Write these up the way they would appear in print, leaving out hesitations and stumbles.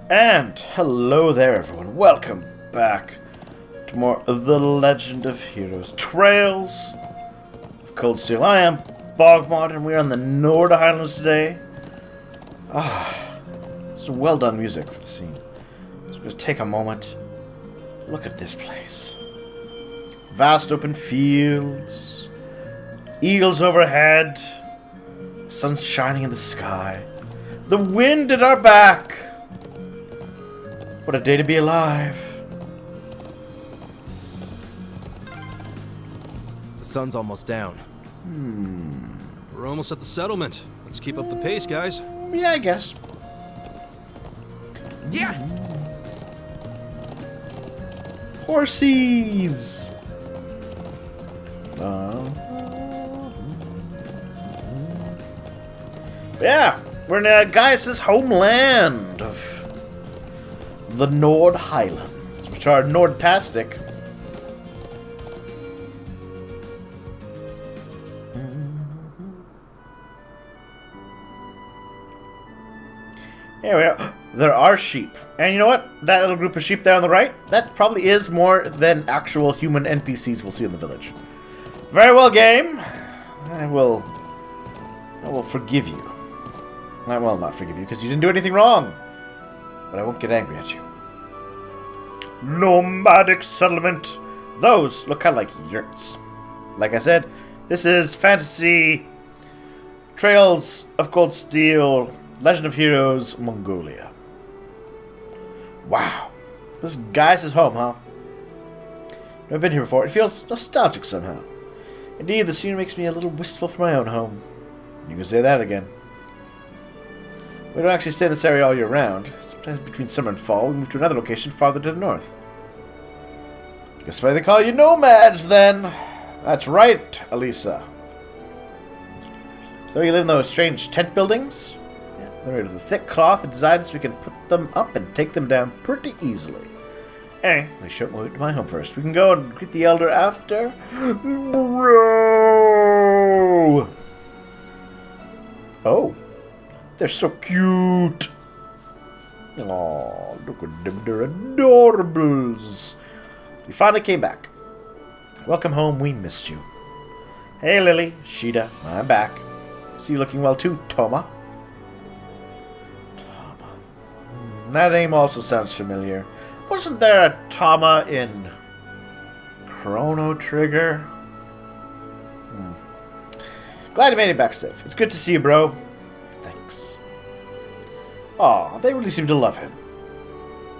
And hello there, everyone. Welcome back to more of The Legend of Heroes Trails of Cold Steel. I am BogMod, and we're on the Nord Highlands today. Some well done music for the scene. So just take a moment. Look at this place. Vast open fields, eagles overhead, sun shining in the sky, the wind at our back. What a day to be alive. The sun's almost down. We're almost at the settlement. Let's keep up the pace, guys. Yeah, I guess. Yeah! Horsies! Yeah, we're in Gaius' homeland of the Nord Highlands, which are Nordtastic. Here we are. There are sheep. And you know what? That little group of sheep there on the right, that probably is more than actual human NPCs we'll see in the village. Very well, game. I will forgive you. I will not forgive you, because you didn't do anything wrong. But I won't get angry at you. Nomadic settlement. Those look kind of like yurts. Like I said, this is fantasy Trails of Cold Steel, Legend of Heroes, Mongolia. Wow. This guy's his home, huh? Never been here before. It feels nostalgic somehow. Indeed, the scenery makes me a little wistful for my own home. You can say that again. We don't actually stay in this area all year round. Sometimes between summer and fall, we move to another location farther to the north. Guess why they call you nomads, then? That's right, Elisa. So you live in those strange tent buildings? Yeah, they're made of the thick cloth and designed so we can put them up and take them down pretty easily. Anyway, I should move to my home first. We can go and greet the elder after. Bro! Oh. They're so cute. Oh, look at them. They're adorables. You finally came back. Welcome home. We missed you. Hey, Lily. Sheeta. I'm back. See you looking well, too, Toma. Toma. That name also sounds familiar. Wasn't there a Toma in Chrono Trigger? Glad you made it back safe. It's good to see you, bro. Thanks. Aw, they really seem to love him.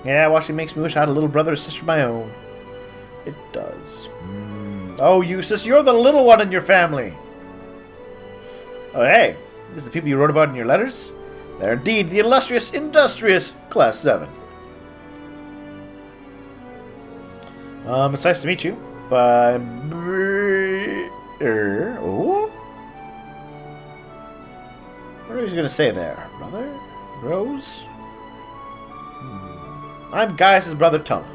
Yeah, watching makes me wish I had a little brother or sister of my own. It does. Oh, Eustace, you're the little one in your family. Oh, hey. These are the people you wrote about in your letters? They're indeed the illustrious, industrious Class 7. It's nice to meet you. But... oh? What are you going to say there? Brother? Rose? I'm Gaius' brother, Tom.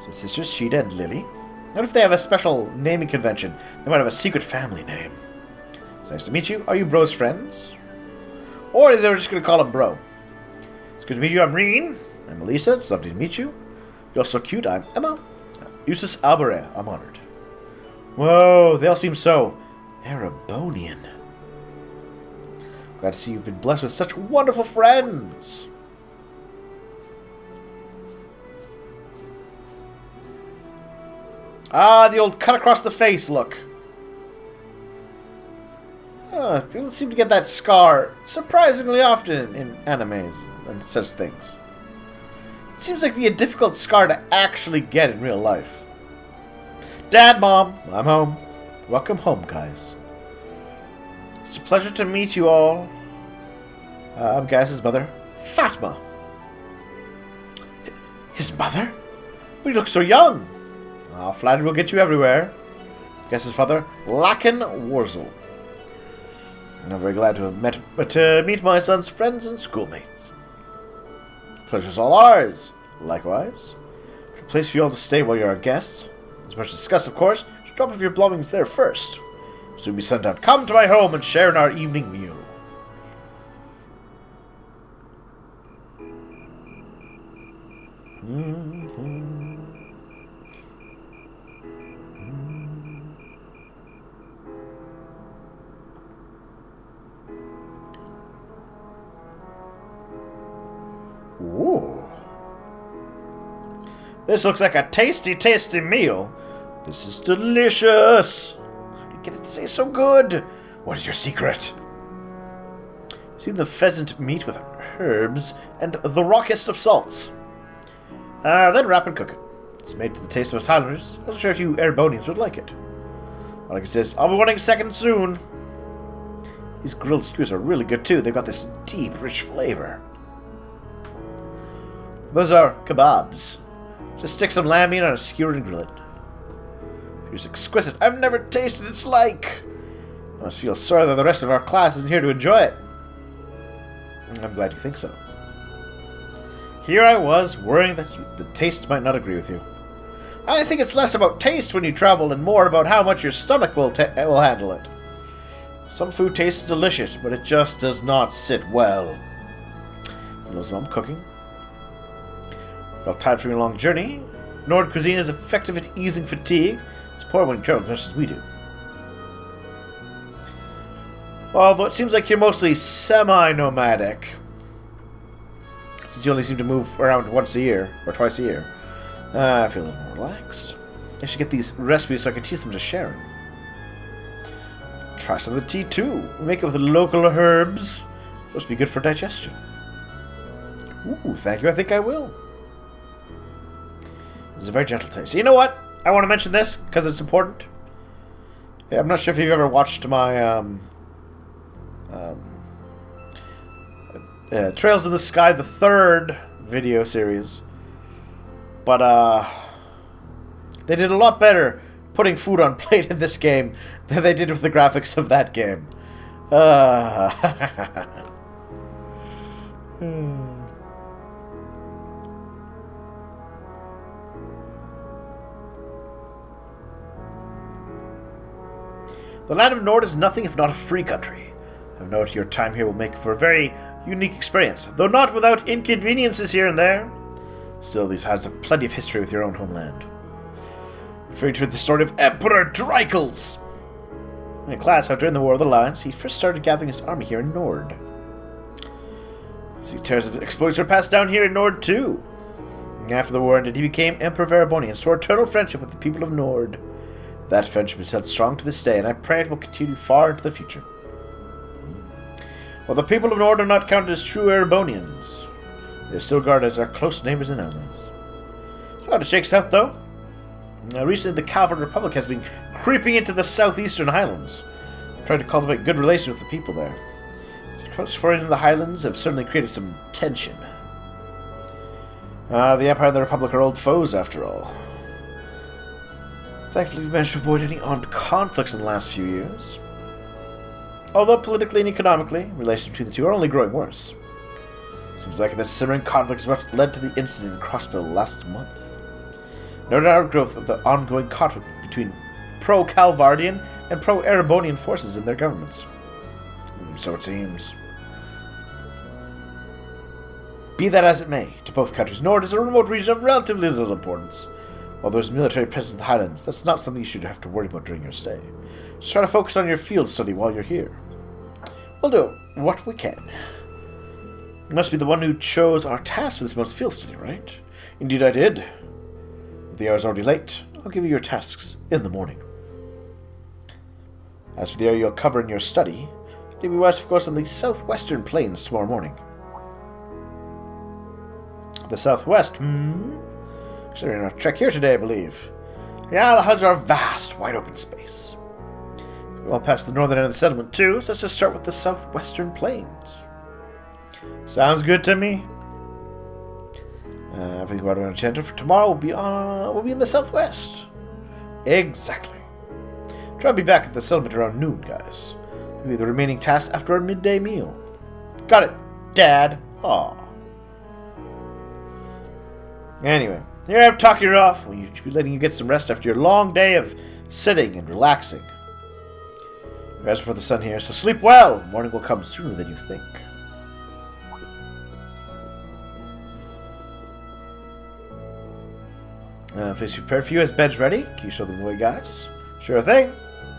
So sisters Sheeta and Lily. What if they have a special naming convention? They might have a secret family name. It's nice to meet you. Are you bro's friends? Or they were just going to call him bro. It's good to meet you. I'm Reen. I'm Elisa. It's lovely to meet you. You're so cute. I'm Emma. Eustace Alberet. I'm honored. Whoa, they all seem so Erebonian. Glad to see you've been blessed with such wonderful friends. Ah, the old cut across the face look. People seem to get that scar surprisingly often in animes and such things. It seems like it'd be a difficult scar to actually get in real life. Dad, Mom, I'm home. Welcome home, guys. It's a pleasure to meet you all. I'm Gaius' mother, Fatma. His mother? But he looks so young. Flattery will get you everywhere. Gaius' father, Lakin Wurzel. And I'm very glad to have meet my son's friends and schoolmates. Pleasure's all ours. Likewise. A place for you all to stay while you're our guests. As much as discuss, of course, just drop off your belongings there first. Soon be sent out. Come to my home and share in our evening meal. Ooh. This looks like a tasty, tasty meal. This is delicious. How do you get it to taste so good? What is your secret? See the pheasant meat with herbs and the rawest of salts. Then wrap and cook it. It's made to the taste of us Highlanders. I wasn't sure if you Erebonians would like it. All I can say is, I'll be wanting second soon. These grilled skewers are really good too. They've got this deep, rich flavor. Those are kebabs. Just stick some lamb meat on a skewer and grill it. It was exquisite. I've never tasted its like. I must feel sorry that the rest of our class isn't here to enjoy it. I'm glad you think so. Here I was, worrying that the taste might not agree with you. I think it's less about taste when you travel and more about how much your stomach will handle it. Some food tastes delicious, but it just does not sit well. Hello's mom cooking. Felt tired from your long journey. Nord cuisine is effective at easing fatigue. It's poor when you travel as much as we do. Although it seems like you're mostly semi-nomadic, since you only seem to move around once a year, or twice a year, I feel a little more relaxed. I should get these recipes so I can teach them to Sharon. Try some of the tea too. Make it with local herbs. Supposed to be good for digestion. Ooh, thank you. I think I will. It's a very gentle taste. You know what? I want to mention this because it's important. Yeah, I'm not sure if you've ever watched my Trails in the Sky, the third video series. But they did a lot better putting food on plate in this game than they did with the graphics of that game. The land of Nord is nothing if not a free country. I've noted your time here will make for a very unique experience, though not without inconveniences here and there. Still, these Highlands have plenty of history with your own homeland. Referring to the story of Emperor Dreikels. In a class how during the War of the Alliance, he first started gathering his army here in Nord. See, tales of exploits were passed down here in Nord too. After the war ended, he became Emperor of Ereboni and swore eternal friendship with the people of Nord. That friendship is held strong to this day, and I pray it will continue far into the future. While the people of Nord are not counted as true Erebonians, they are still regarded as our close neighbors and allies. See how it shakes out, though. Recently, the Calvin Republic has been creeping into the southeastern Highlands, trying to cultivate good relations with the people there. The close foreign in the Highlands have certainly created some tension. The Empire and the Republic are old foes, after all. Thankfully, we've managed to avoid any armed conflicts in the last few years. Although politically and economically, relations between the two are only growing worse. Seems like the simmering conflict is what led to the incident in Crossbill last month. No doubt growth of the ongoing conflict between pro-Calvardian and pro-Erebonian forces in their governments. So it seems. Be that as it may, to both countries, Nord is a remote region of relatively little importance. While there's military presence in the Highlands, that's not something you should have to worry about during your stay. Just try to focus on your field study while you're here. We'll do what we can. You must be the one who chose our task for this month's field study, right? Indeed I did. The hour is already late. I'll give you your tasks in the morning. As for the area you'll cover in your study, you'll be west, of course, on the southwestern plains tomorrow morning. The southwest, Actually, we're on a trek here today, I believe. Yeah, the Highlands are a vast, wide open space. We're all past the northern end of the settlement, too, so let's just start with the southwestern plains. Sounds good to me. Everything we're on our agenda for tomorrow will be in the southwest. Exactly. Try to be back at the settlement around noon, guys. Maybe the remaining tasks after our midday meal. Got it, Dad. Aw. Anyway, here I'm talking you off. We should be letting you get some rest after your long day of sitting and relaxing. As for the sun here, so sleep well. Morning will come sooner than you think. Place prepared for you as beds ready. Can you show them the way, guys? Sure thing.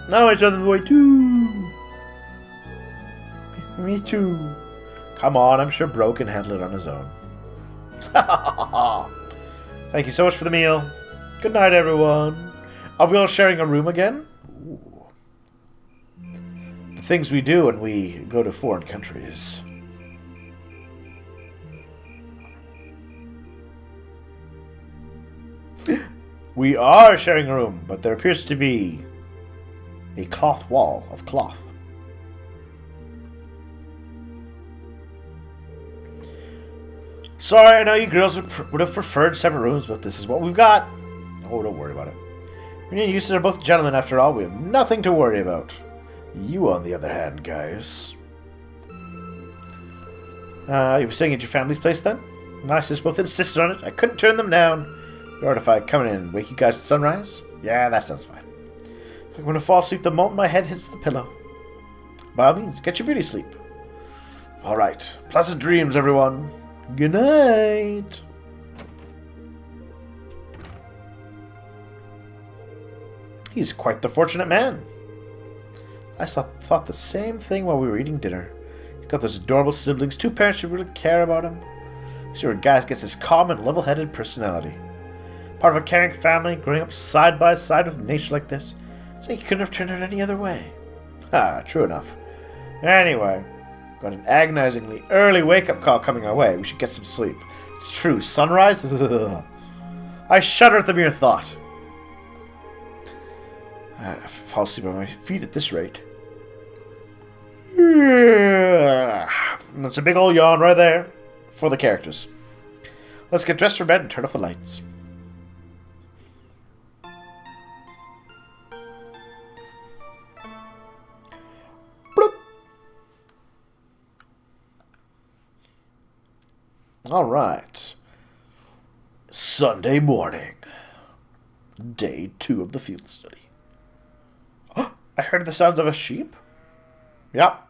Now I show them the way too. Me too. Come on, I'm sure Bro can handle it on his own. Thank you so much for the meal. Good night, everyone. Are we all sharing a room again? Ooh. The things we do when we go to foreign countries. We are sharing a room, but there appears to be a cloth wall of cloth. Sorry, I know you girls would have preferred separate rooms, but this is what we've got. Oh, don't worry about it. Me and you are both gentlemen after all. We have nothing to worry about. You, on the other hand, guys. You were staying at your family's place then? My sisters both insisted on it. I couldn't turn them down. Or if I come in and wake you guys at sunrise? Yeah, that sounds fine. If I'm going to fall asleep the moment my head hits the pillow. By all means, get your beauty sleep. Alright. Pleasant dreams, everyone. Good night. He's quite the fortunate man. I thought the same thing while we were eating dinner. He's got those adorable siblings, 2 parents who really care about him. Sure, guys gets his calm and level-headed personality. Part of a caring family, growing up side by side with nature like this. So he couldn't have turned out any other way. Ah, true enough. Anyway, got an agonizingly early wake-up call coming our way. We should get some sleep. It's true, sunrise? Ugh. I shudder at the mere thought. I fall asleep on my feet at this rate. That's a big old yawn right there for the characters. Let's get dressed for bed and turn off the lights. Bloop. All right. Sunday morning. Day 2 of the field study. I heard the sounds of a sheep. Yep.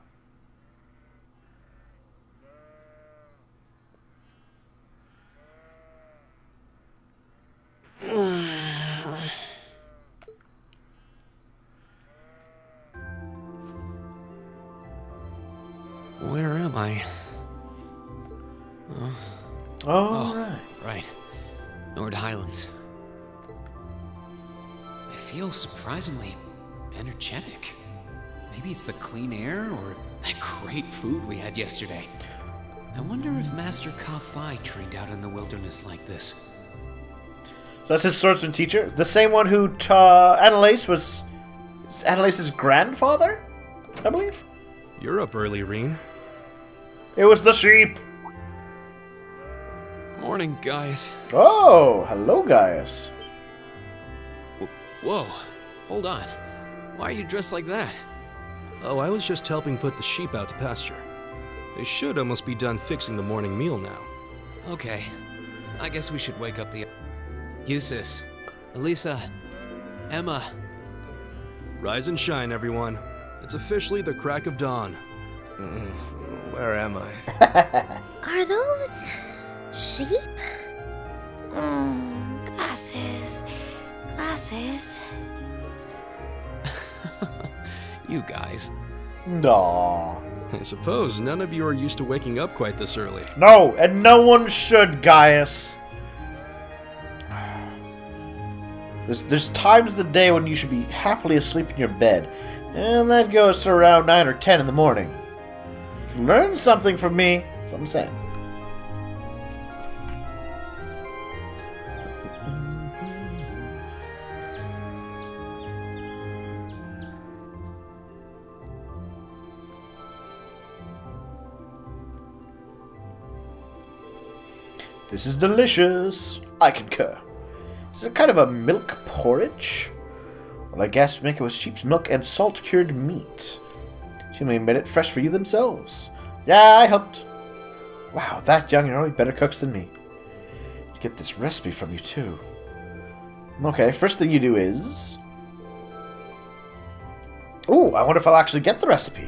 Where am I? Right. Nord Highlands. I feel surprisingly energetic. Maybe it's the clean air or that great food we had yesterday. I wonder if Master Ka-Fai trained out in the wilderness like this. So that's his swordsman teacher? The same one who taught Annalise was Annalise's grandfather, I believe? You're up early, Reen. It was the sheep. Morning, guys. Oh, hello, guys. Whoa, hold on. Why are you dressed like that? Oh, I was just helping put the sheep out to pasture. They should almost be done fixing the morning meal now. Okay, I guess we should wake up the... Eustace, Elisa, Emma. Rise and shine, everyone. It's officially the crack of dawn. Where am I? Are those sheep? Glasses. You guys. Aww. I suppose none of you are used to waking up quite this early. No, and no one should, Gaius. There's times of the day when you should be happily asleep in your bed, and that goes to around 9 or 10 in the morning. You can learn something from me, that's what I'm saying. This is delicious. I concur. Is it kind of a milk porridge? Well, I guess make it with sheep's milk and salt-cured meat. She only made it fresh for you themselves. Yeah, I helped. Wow, that young, you're only better cooks than me. To get this recipe from you, too. Okay, first thing you do is... Ooh, I wonder if I'll actually get the recipe.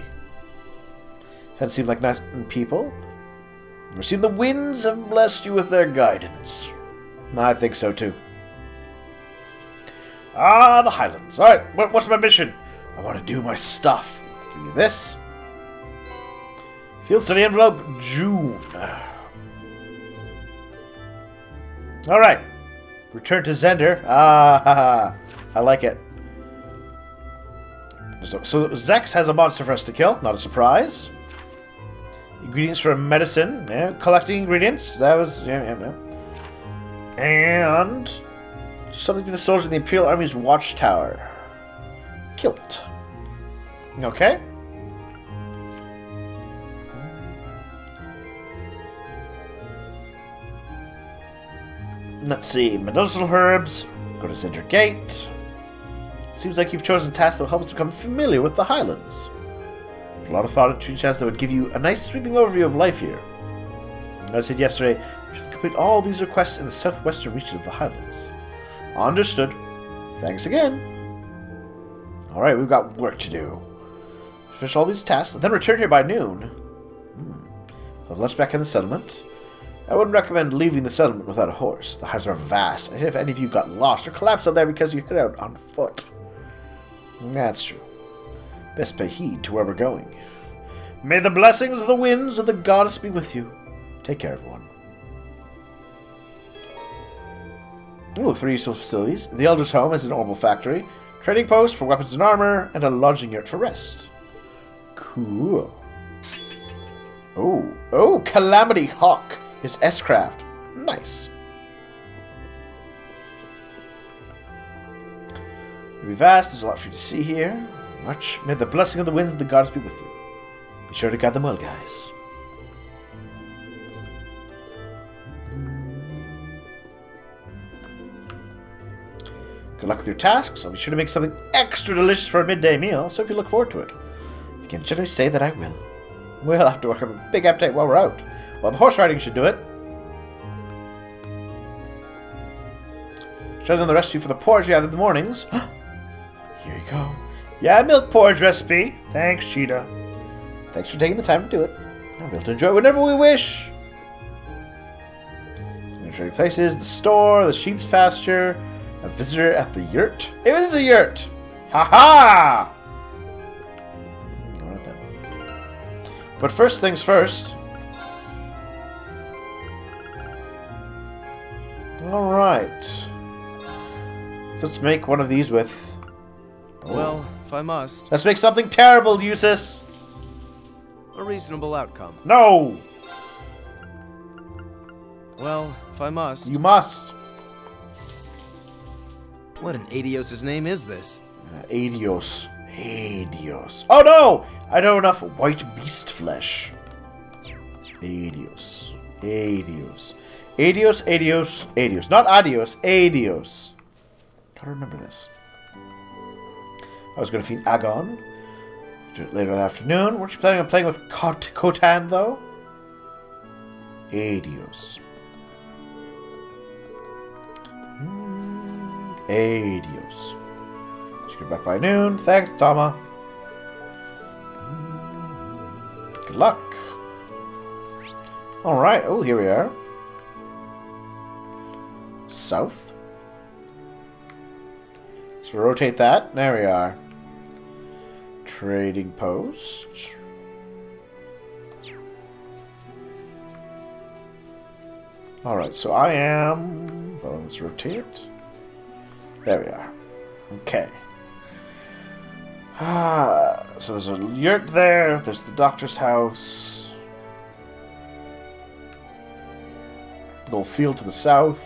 Doesn't seem like nice people. Or seem the winds have blessed you with their guidance. I think so, too. Ah, the Highlands. Alright, what's my mission? I want to do my stuff. Give you this. Field study envelope, June. Alright. Return to Zender. Ah, I like it. So Zex has a monster for us to kill. Not a surprise. Ingredients for a medicine. Yeah, collecting ingredients. That was... Yeah. And... do something to the soldiers in the Imperial Army's watchtower. Kill it. Okay. Let's see. Medicinal herbs. Go to Center Gate. Seems like you've chosen a task that will help us become familiar with the Highlands. There's a lot of thought into each task that would give you a nice sweeping overview of life here. As I said yesterday, we should complete all these requests in the southwestern region of the Highlands. Understood. Thanks again. Alright, we've got work to do. Finish all these tasks, and then return here by noon. We'll have lunch back in the settlement. I wouldn't recommend leaving the settlement without a horse. The highs are vast, and if any of you got lost or collapsed out there because you hit out on foot. That's true. Best pay heed to where we're going. May the blessings of the winds and the goddess be with you. Take care, everyone. Ooh, 3 useful facilities. The Elder's Home is an orbital factory, trading post for weapons and armor, and a lodging yurt for rest. Cool. Oh, Calamity Hawk, his S-craft. Nice. It'll be vast, there's a lot for you to see here. Much. May the blessing of the winds and the gods be with you. Be sure to guide them well, guys. Good luck with your tasks. I'll be sure to make something extra delicious for a midday meal, so if you look forward to it. I can generally say that I will. We'll have to work up a big appetite while we're out. Well, the horse riding should do it. Shut down the recipe for the porridge we have in the mornings. Here you go. Yeah, milk porridge recipe. Thanks, Cheetah. Thanks for taking the time to do it. I'll be able to enjoy it whenever we wish. Trading places, the store, the sheep's pasture, a visitor at the yurt. It is a yurt! Ha-ha! Alright then. But first things first. Alright. So let's make one of these with... Oh. Well, if I must. Let's make something terrible, Eustace! A reasonable outcome. No! Well, if I must. You must. What in Adios' name is this? Adios. Adios. Oh no! I don't have enough white beast flesh. Adios. Adios. Adios, adios, adios. Not adios, adios. Gotta remember this. I was going to feed Agon. Do it later in the afternoon. Weren't you planning on playing with Kotan, though? Adios. Adios. Should get back by noon. Thanks, Tama. Good luck. Alright. Oh, here we are. South. So rotate that. There we are. Trading post. Alright, so I am... Well, let's rotate it. There we are. Okay. So there's a yurt there. There's the doctor's house. Little field to the south.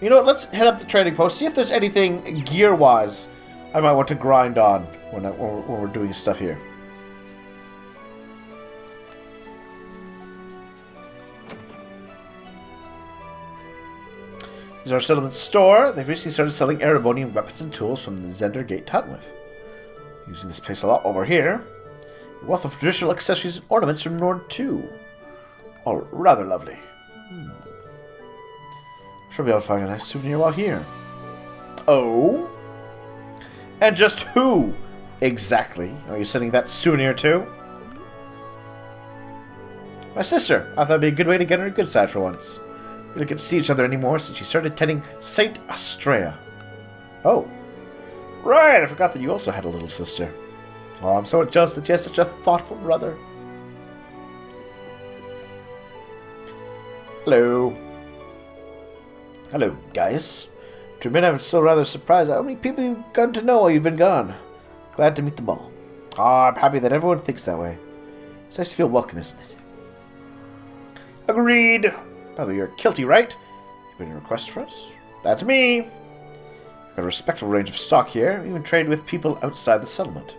You know what? Let's head up the trading post. See if there's anything gear-wise I might want to grind on when we're doing stuff here. This is our settlement store. They've recently started selling Erebonian weapons and tools from the Zender Gate to hunt with. Using this place a lot while we're here. A wealth of traditional accessories and ornaments from Nord too. All rather lovely. Sure be able to find a nice souvenir while here. Oh? And just who exactly are you sending that souvenir to? My sister. I thought it'd be a good way to get on her good side for once. We don't get to see each other anymore since she started attending Saint Astrea. Oh. Right, I forgot that you also had a little sister. Oh, I'm so jealous that you have such a thoughtful brother. Hello. Hello, guys. To admit, I'm still rather surprised at how many people you've gotten to know while you've been gone. Glad to meet them all. I'm happy that everyone thinks that way. It's nice to feel welcome, isn't it? Agreed. By the way, you're Kilty, right? You put in a request for us? That's me. I've got a respectable range of stock here. We even trade with people outside the settlement.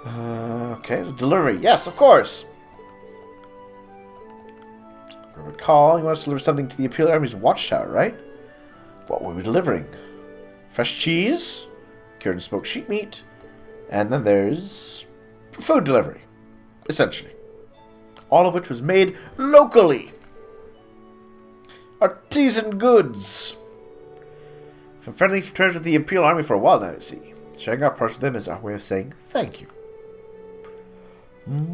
Okay, the delivery. Yes, of course. I recall, you want us to deliver something to the Imperial Army's watchtower, right? What were we delivering? Fresh cheese, cured and smoked sheep meat, and then there's food delivery, essentially. All of which was made locally. Artisan goods. Some friendly terms with the Imperial Army for a while now, you see. Sharing our parts with them is our way of saying thank you.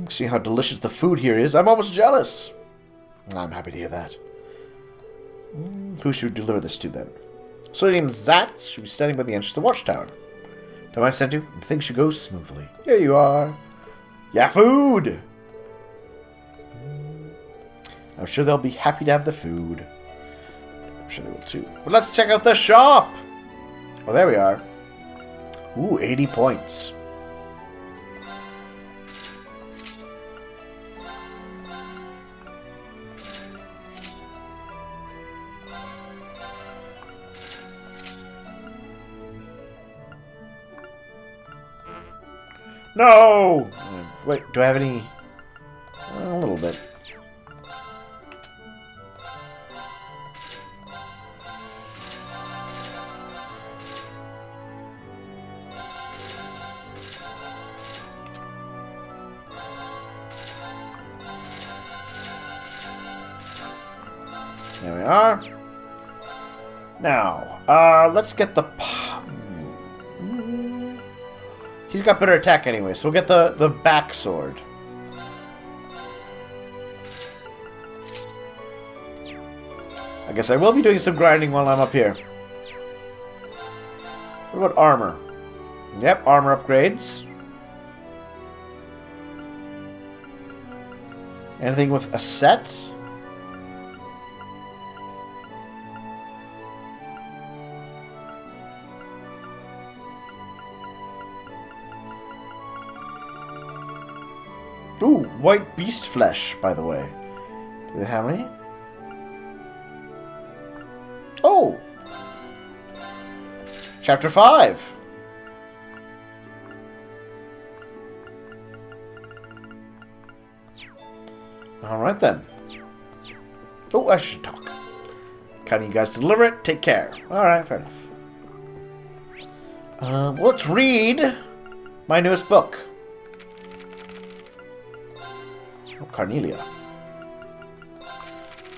Seeing how delicious the food here is, I'm almost jealous. I'm happy to hear that. Who should we deliver this to then? So named Zatz should be standing by the entrance to the watchtower. Time I sent you, and things should go smoothly. Here you are. Yeah, food! I'm sure they'll be happy to have the food. I'm sure they will too. But let's check out the shop! Oh, there we are. Ooh, 80 points. No! Wait, do I have any? A little bit. There we are. Now, let's get the... He's got better attack anyway, so we'll get the back sword. I guess I will be doing some grinding while I'm up here. What about armor? Yep, armor upgrades. Anything with a set? Ooh, white beast flesh, by the way. Do they have any? Oh! Chapter 5! Alright then. Oh, I should talk. Counting you guys to deliver it. Take care. Alright, fair enough. Well, let's read my newest book. Oh, Cornelia.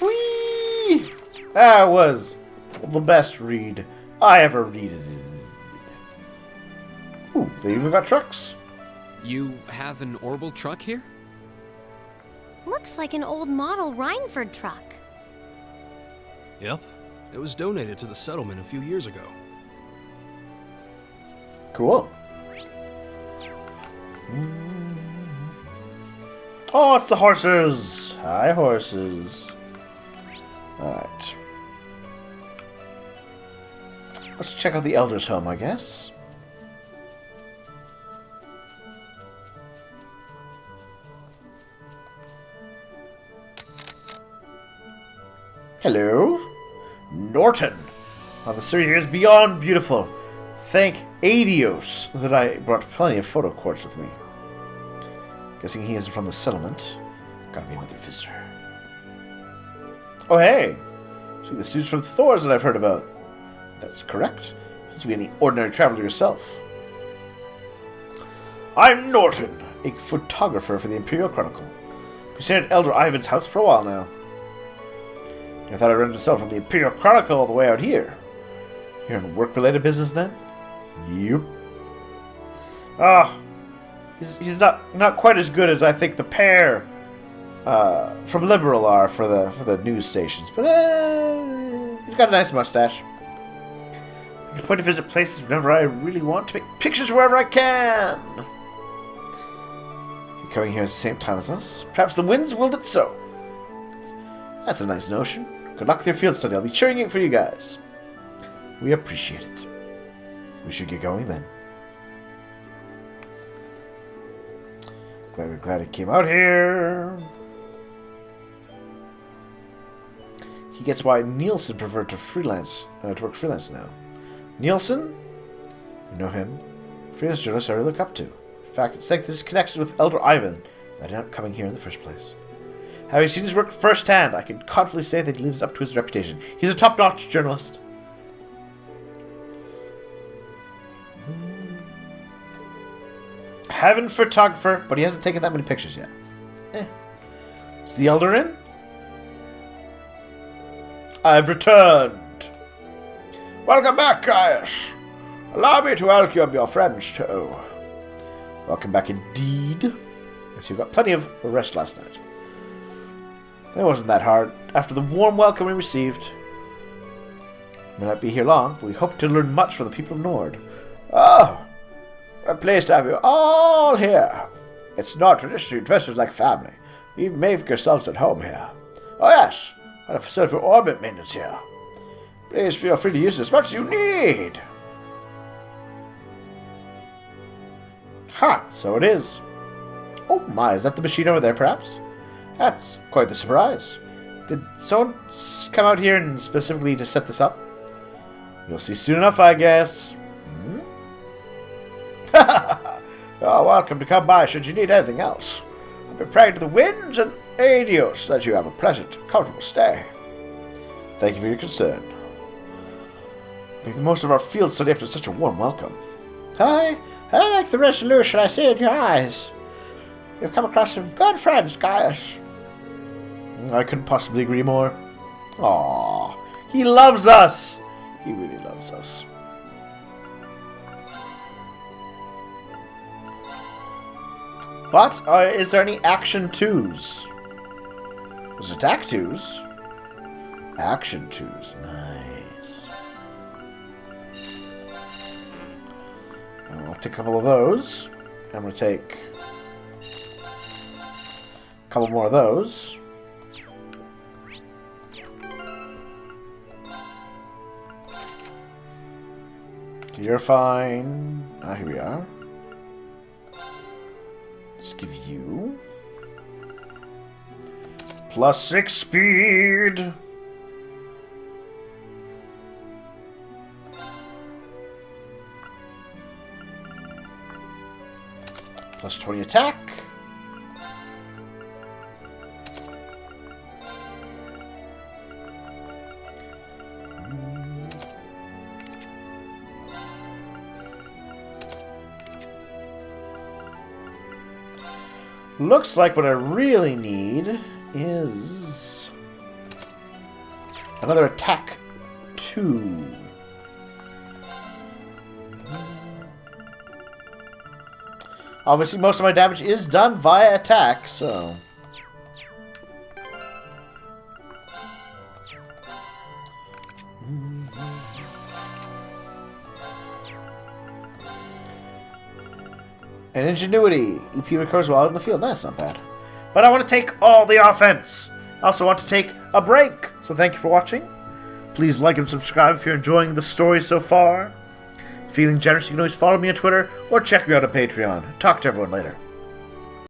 Whee! That was the best read I ever read. Ooh, they even got trucks. You have an orbital truck here? Looks like an old model Rhineford truck. Yep. It was donated to the settlement a few years ago. Cool. Oh, it's the horses! Hi, horses. Alright. Let's check out the Elder's home, I guess. Hello? Norton! Well, the city here is beyond beautiful. Thank Adios that I brought plenty of photo quartz with me. Guessing he isn't from the settlement. Gotta be another visitor. Oh, hey! See the suits from Thor's that I've heard about. That's correct. Don't be any ordinary traveler yourself. I'm Norton, a photographer for the Imperial Chronicle. Been staying at Elder Ivan's house for a while now. I thought I'd run into someone from the Imperial Chronicle all the way out here. You're in work-related business then? Yep. Ah, he's not quite as good as I think the pair from Liberal are for the news stations, but he's got a nice mustache. I'm going to visit places whenever I really want to make pictures wherever I can. You're coming here at the same time as us. Perhaps the winds willed it so. That's a nice notion. Good luck with your field study. I'll be cheering it for you guys. We appreciate it. We should get going then. Glad it came out here. He gets why Nielsen preferred to work freelance now. Nielsen? You know him. Freelance journalist I really look up to. In fact, it's like this connection with Elder Ivan that ended up coming here in the first place. Having seen his work firsthand, I can confidently say that he lives up to his reputation. He's a top-notch journalist. Heaven photographer, but he hasn't taken that many pictures yet. Is the Elder in? I've returned. Welcome back, Caius. Allow me to welcome your friends, too. Welcome back indeed. Guess you got plenty of rest last night. It wasn't that hard. After the warm welcome we received. We may not be here long, but we hope to learn much from the people of Nord. Oh, we're pleased to have you all here. It's not traditionally dressed like family. We make yourselves at home here. Oh yes, and a facility for orbit maintenance here. Please feel free to use it as much as you need. Ha, so it is. Oh my, is that the machine over there perhaps? That's quite the surprise. Did someone come out here and specifically to set this up? You'll see soon enough, I guess. You're welcome to come by should you need anything else. I'll be praying to the winds and aid you so that you have a pleasant, comfortable stay. Thank you for your concern. Make the most of our field study after such a warm welcome. I like the resolution I see in your eyes. You've come across some good friends, Gaius. I couldn't possibly agree more. Aww, he loves us. He really loves us. But, is there any Action 2s? There's Attack 2s. Action 2s. Nice. I'll take a couple of those. I'm going to take a couple more of those. Okay, you're fine. Ah, here we are. Let's give you +6 speed. +20 attack. Looks like what I really need is another attack 2. Obviously, most of my damage is done via attack, so... And ingenuity. EP recovers while out in the field. That's not bad. But I want to take all the offense. I also want to take a break. So thank you for watching. Please like and subscribe if you're enjoying the story so far. Feeling generous, you can always follow me on Twitter or check me out on Patreon. Talk to everyone later.